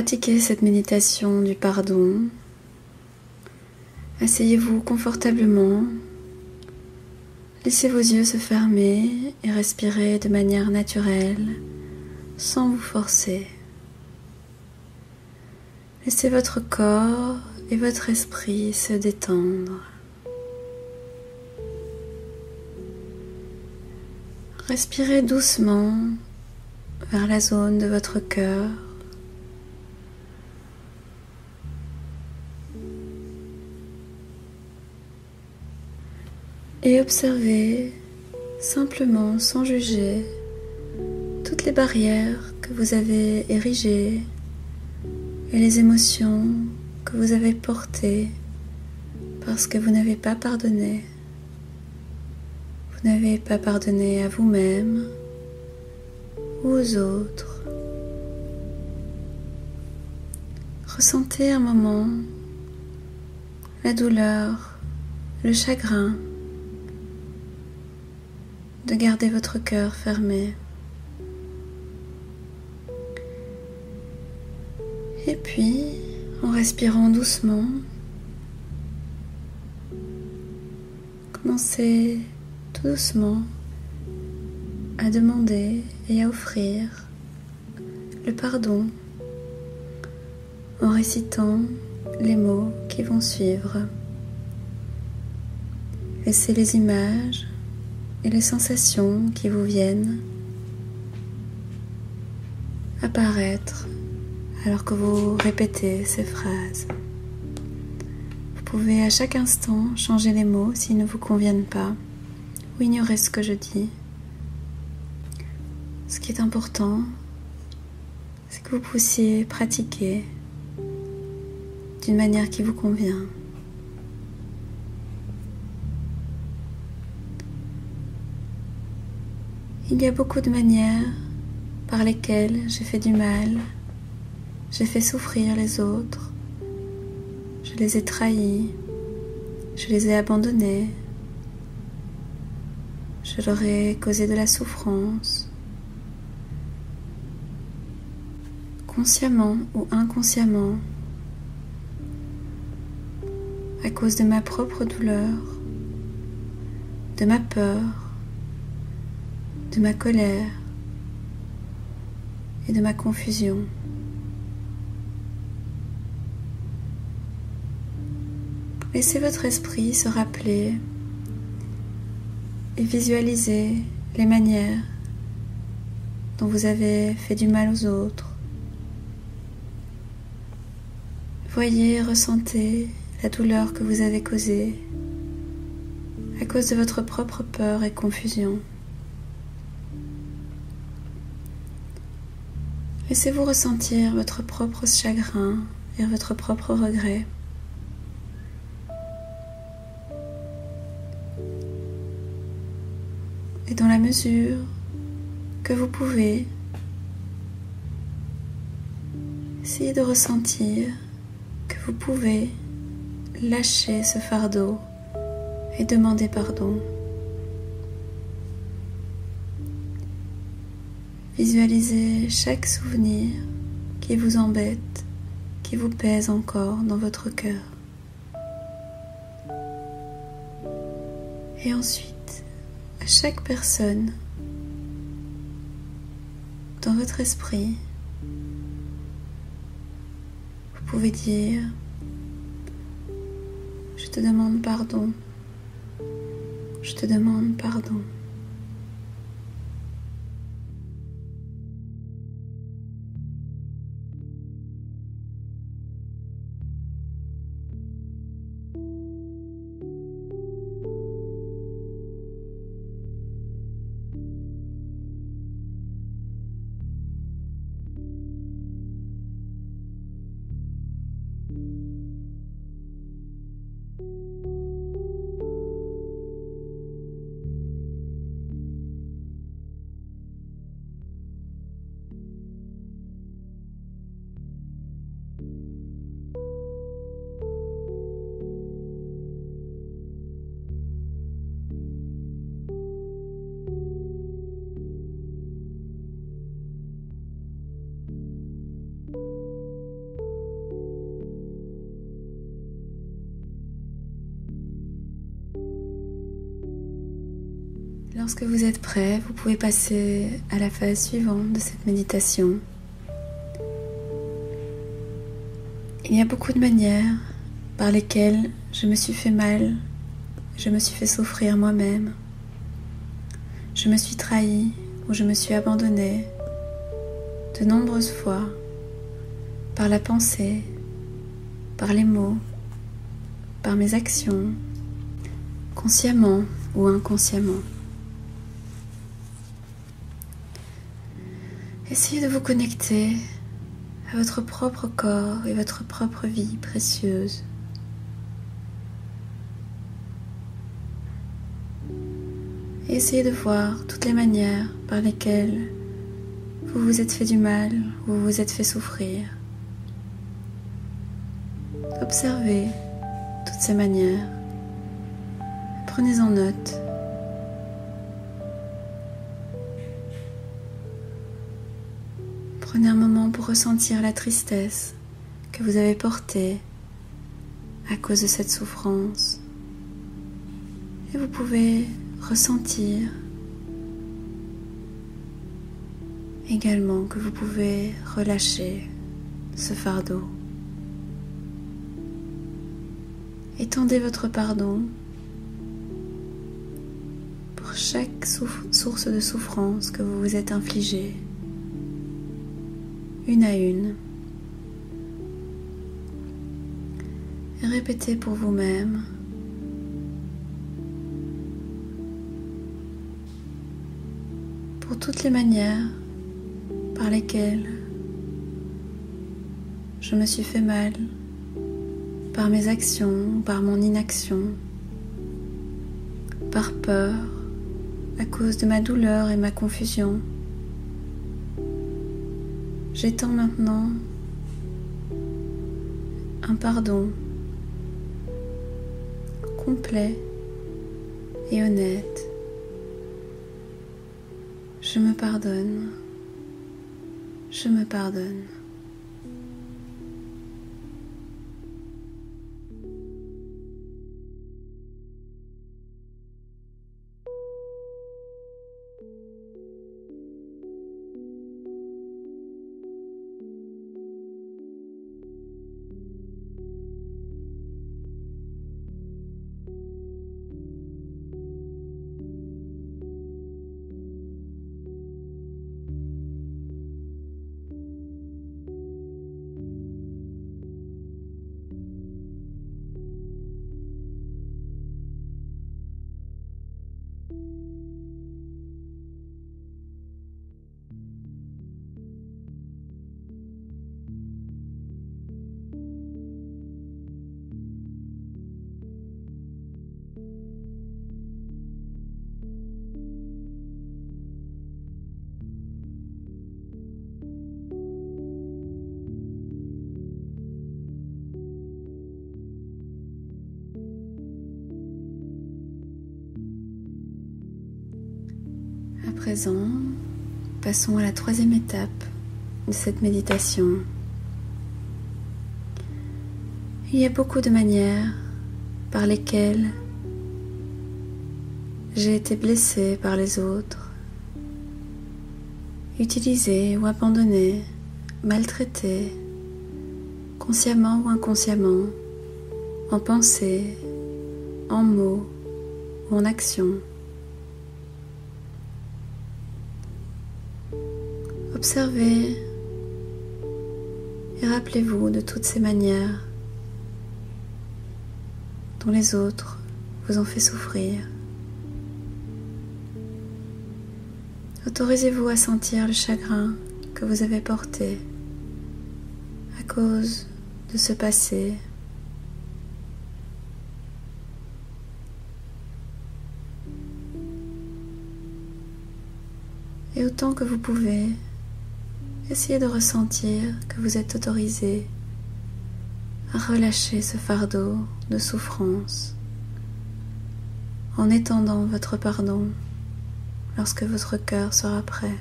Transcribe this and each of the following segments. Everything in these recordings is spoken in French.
pratiquer cette méditation du pardon, asseyez-vous confortablement, laissez vos yeux se fermer et respirez de manière naturelle, sans vous forcer. Laissez votre corps et votre esprit se détendre. Respirez doucement vers la zone de votre cœur. Et observez simplement, sans juger, toutes les barrières que vous avez érigées et les émotions que vous avez portées parce que vous n'avez pas pardonné. Vous n'avez pas pardonné à vous-même ou aux autres. Ressentez un moment la douleur, le chagrin de garder votre cœur fermé. Et puis, en respirant doucement, commencez tout doucement à demander et à offrir le pardon en récitant les mots qui vont suivre. Laissez les images et les sensations qui vous viennent apparaître alors que vous répétez ces phrases. Vous pouvez à chaque instant changer les mots s'ils ne vous conviennent pas ou ignorer ce que je dis. Ce qui est important, c'est que vous puissiez pratiquer d'une manière qui vous convient. Il y a beaucoup de manières par lesquelles j'ai fait du mal, j'ai fait souffrir les autres, je les ai trahis, je les ai abandonnés, je leur ai causé de la souffrance, consciemment ou inconsciemment, à cause de ma propre douleur, de ma peur, de ma colère et de ma confusion. Laissez votre esprit se rappeler et visualiser les manières dont vous avez fait du mal aux autres. Voyez et ressentez la douleur que vous avez causée à cause de votre propre peur et confusion. Laissez-vous ressentir votre propre chagrin et votre propre regret. Et dans la mesure que vous pouvez, essayez de ressentir que vous pouvez lâcher ce fardeau et demander pardon. Visualisez chaque souvenir qui vous embête, qui vous pèse encore dans votre cœur. Et ensuite, à chaque personne dans votre esprit, vous pouvez dire « Je te demande pardon, je te demande pardon ». Lorsque vous êtes prêt, vous pouvez passer à la phase suivante de cette méditation. Il y a beaucoup de manières par lesquelles je me suis fait mal, je me suis fait souffrir moi-même. Je me suis trahi ou je me suis abandonné de nombreuses fois par la pensée, par les mots, par mes actions, consciemment ou inconsciemment. Essayez de vous connecter à votre propre corps et votre propre vie précieuse. Et essayez de voir toutes les manières par lesquelles vous vous êtes fait du mal, vous vous êtes fait souffrir. Observez toutes ces manières. Prenez-en note. Prenez un moment pour ressentir la tristesse que vous avez portée à cause de cette souffrance. Et vous pouvez ressentir également que vous pouvez relâcher ce fardeau. Étendez votre pardon pour chaque source de souffrance que vous vous êtes infligée, une à une. Et répétez pour vous-même: pour toutes les manières par lesquelles je me suis fait mal, par mes actions, par mon inaction, par peur, à cause de ma douleur et ma confusion. J'étends maintenant un pardon complet et honnête. Je me pardonne. Je me pardonne. À présent, passons à la troisième étape de cette méditation. Il y a beaucoup de manières par lesquelles j'ai été blessée par les autres, utilisée ou abandonnée, maltraitée, consciemment ou inconsciemment, en pensée, en mots ou en action. Observez et rappelez-vous de toutes ces manières dont les autres vous ont fait souffrir. Autorisez-vous à sentir le chagrin que vous avez porté à cause de ce passé. Et autant que vous pouvez, essayez de ressentir que vous êtes autorisé à relâcher ce fardeau de souffrance en étendant votre pardon lorsque votre cœur sera prêt.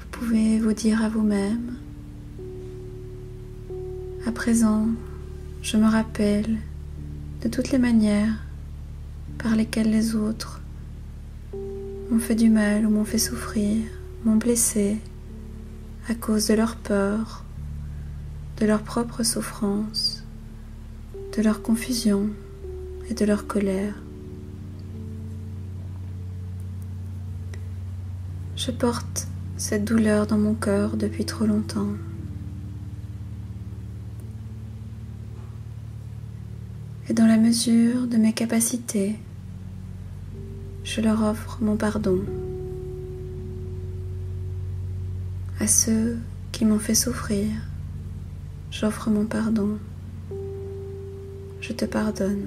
Vous pouvez vous dire à vous-même: à présent, je me rappelle de toutes les manières par lesquelles les autres m'ont fait du mal ou m'ont fait souffrir, m'ont blessé à cause de leur peur, de leur propre souffrance, de leur confusion et de leur colère. Je porte cette douleur dans mon cœur depuis trop longtemps. Et dans la mesure de mes capacités, je leur offre mon pardon. À ceux qui m'ont fait souffrir, j'offre mon pardon. Je te pardonne.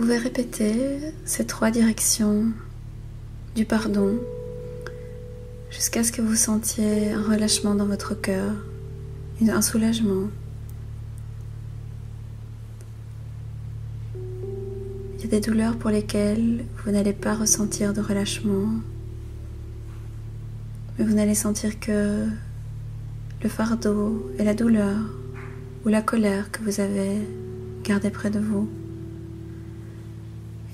Vous pouvez répéter ces 3 directions du pardon jusqu'à ce que vous sentiez un relâchement dans votre cœur, un soulagement. Il y a des douleurs pour lesquelles vous n'allez pas ressentir de relâchement, mais vous n'allez sentir que le fardeau et la douleur ou la colère que vous avez gardé près de vous.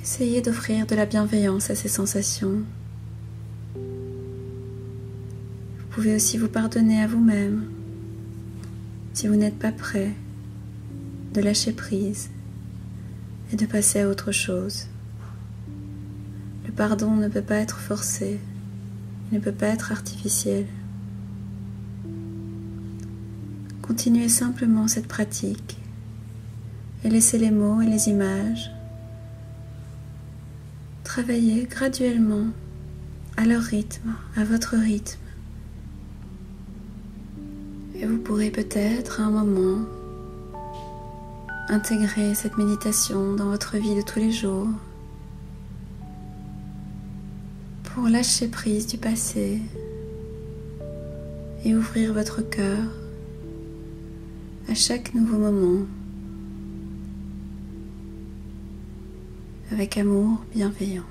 Essayez d'offrir de la bienveillance à ces sensations. Vous pouvez aussi vous pardonner à vous-même si vous n'êtes pas prêt de lâcher prise et de passer à autre chose. Le pardon ne peut pas être forcé, il ne peut pas être artificiel. Continuez simplement cette pratique et laissez les mots et les images travailler graduellement à leur rythme, à votre rythme. Et vous pourrez peut-être à un moment intégrer cette méditation dans votre vie de tous les jours pour lâcher prise du passé et ouvrir votre cœur à chaque nouveau moment avec amour bienveillant.